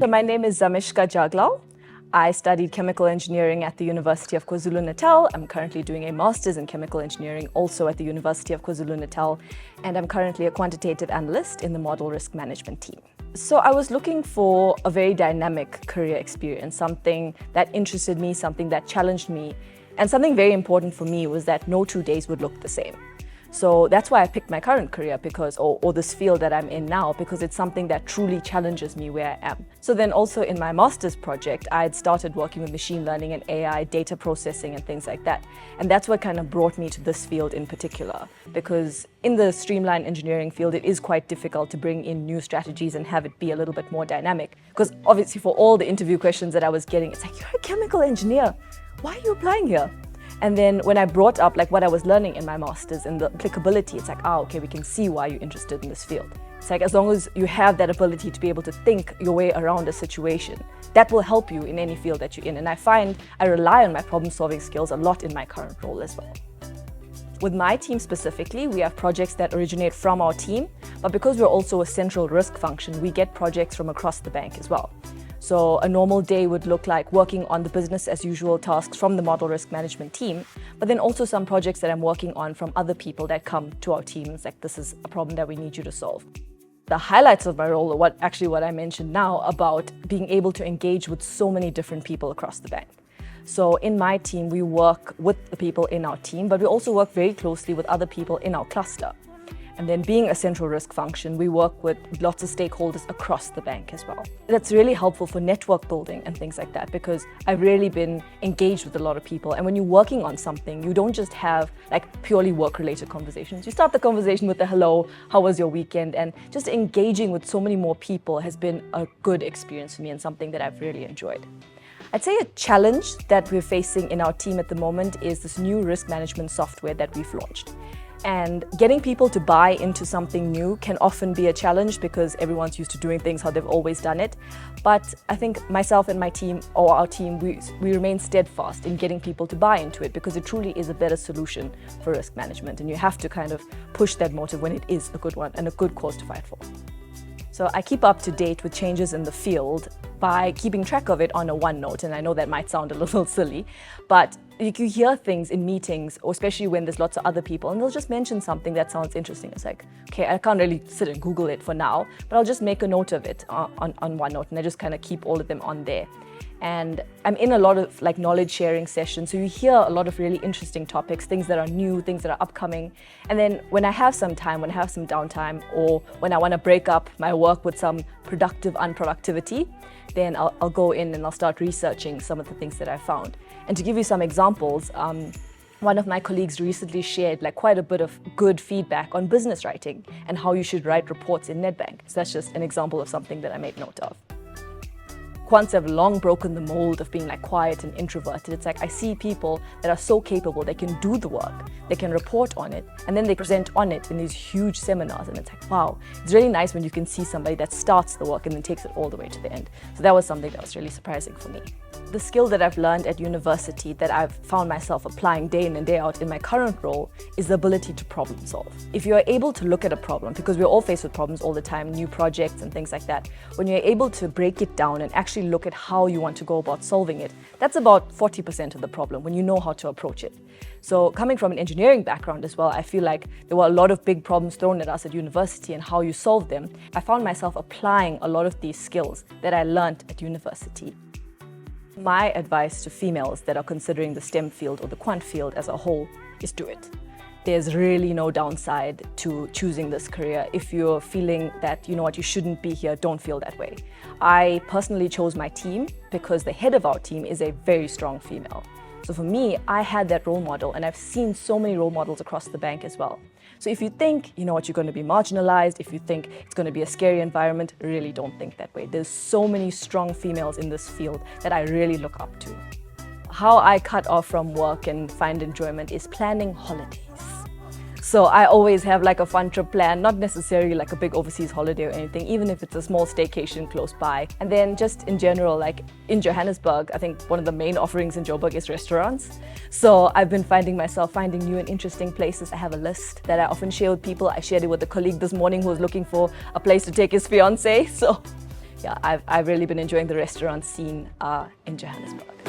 So my name is Xamishka Juglall. I studied chemical engineering at the University of KwaZulu-Natal. I'm currently doing a master's in chemical engineering also at the University of KwaZulu-Natal, and I'm currently a quantitative analyst in the model risk management team. So I was looking for a very dynamic career experience, something that interested me, something that challenged me, and something very important for me was that no 2 days would look the same. So that's why I picked my current career or this field that I'm in now, because it's something that truly challenges me where I am. So then also in my master's project, I had started working with machine learning and AI, data processing and things like that. And that's what kind of brought me to this field in particular, because in the streamlined engineering field, it is quite difficult to bring in new strategies and have it be a little bit more dynamic. Because obviously for all the interview questions that I was getting, it's like, you're a chemical engineer. Why are you applying here? And then when I brought up what I was learning in my master's and the applicability, it's like, okay, we can see why you're interested in this field. It's like, as long as you have that ability to be able to think your way around a situation, that will help you in any field that you're in. And I find I rely on my problem-solving skills a lot in my current role as well. With my team specifically, we have projects that originate from our team, but because we're also a central risk function, we get projects from across the bank as well. So a normal day would look like working on the business as usual tasks from the model risk management team, but then also some projects that I'm working on from other people that come to our team. It's like, this is a problem that we need you to solve. The highlights of my role are what I mentioned now about being able to engage with so many different people across the bank. So in my team, we work with the people in our team, but we also work very closely with other people in our cluster. And then being a central risk function, we work with lots of stakeholders across the bank as well. That's really helpful for network building and things like that, because I've really been engaged with a lot of people. And when you're working on something, you don't just have purely work-related conversations. You start the conversation with a hello, how was your weekend? And just engaging with so many more people has been a good experience for me and something that I've really enjoyed. I'd say a challenge that we're facing in our team at the moment is this new risk management software that we've launched. And getting people to buy into something new can often be a challenge because everyone's used to doing things how they've always done it. But I think myself and my team, or our team, we remain steadfast in getting people to buy into it because it truly is a better solution for risk management. And you have to kind of push that motive when it is a good one and a good cause to fight for. So I keep up to date with changes in the field by keeping track of it on a OneNote. And I know that might sound a little silly, but you hear things in meetings, or especially when there's lots of other people, and they'll just mention something that sounds interesting. It's like, okay, I can't really sit and Google it for now, but I'll just make a note of it on OneNote, and I just kind of keep all of them on there. And I'm in a lot of knowledge sharing sessions, so you hear a lot of really interesting topics, things that are new, things that are upcoming. And then when I have some time, when I have some downtime, or when I want to break up my work with some productive unproductivity, then I'll go in and I'll start researching some of the things that I found. And to give you some examples, one of my colleagues recently shared quite a bit of good feedback on business writing and how you should write reports in Nedbank. So that's just an example of something that I made note of. Quants have long broken the mold of being quiet and introverted. It's I see people that are so capable, they can do the work, they can report on it, and then they present on it in these huge seminars. And it's wow, it's really nice when you can see somebody that starts the work and then takes it all the way to the end. So that was something that was really surprising for me. The skill that I've learned at university that I've found myself applying day in and day out in my current role is the ability to problem solve. If you're able to look at a problem, because we're all faced with problems all the time, new projects and things like that, when you're able to break it down and actually look at how you want to go about solving it, that's about 40% of the problem when you know how to approach it. So coming from an engineering background as well, I feel like there were a lot of big problems thrown at us at university and how you solve them. I found myself applying a lot of these skills that I learned at university. My advice to females that are considering the STEM field or the quant field as a whole is do it. There's really no downside to choosing this career. If you're feeling that, you know what, you shouldn't be here, don't feel that way. I personally chose my team because the head of our team is a very strong female. So for me, I had that role model, and I've seen so many role models across the bank as well. So if you think, you know what, you're going to be marginalized, if you think it's going to be a scary environment, really don't think that way. There's so many strong females in this field that I really look up to. How I cut off from work and find enjoyment is planning holidays. So I always have a fun trip planned, not necessarily a big overseas holiday or anything, even if it's a small staycation close by. And then just in general, in Johannesburg, I think one of the main offerings in Joburg is restaurants. So I've been finding myself finding new and interesting places. I have a list that I often share with people. I shared it with a colleague this morning who was looking for a place to take his fiance. So yeah, I've really been enjoying the restaurant scene in Johannesburg.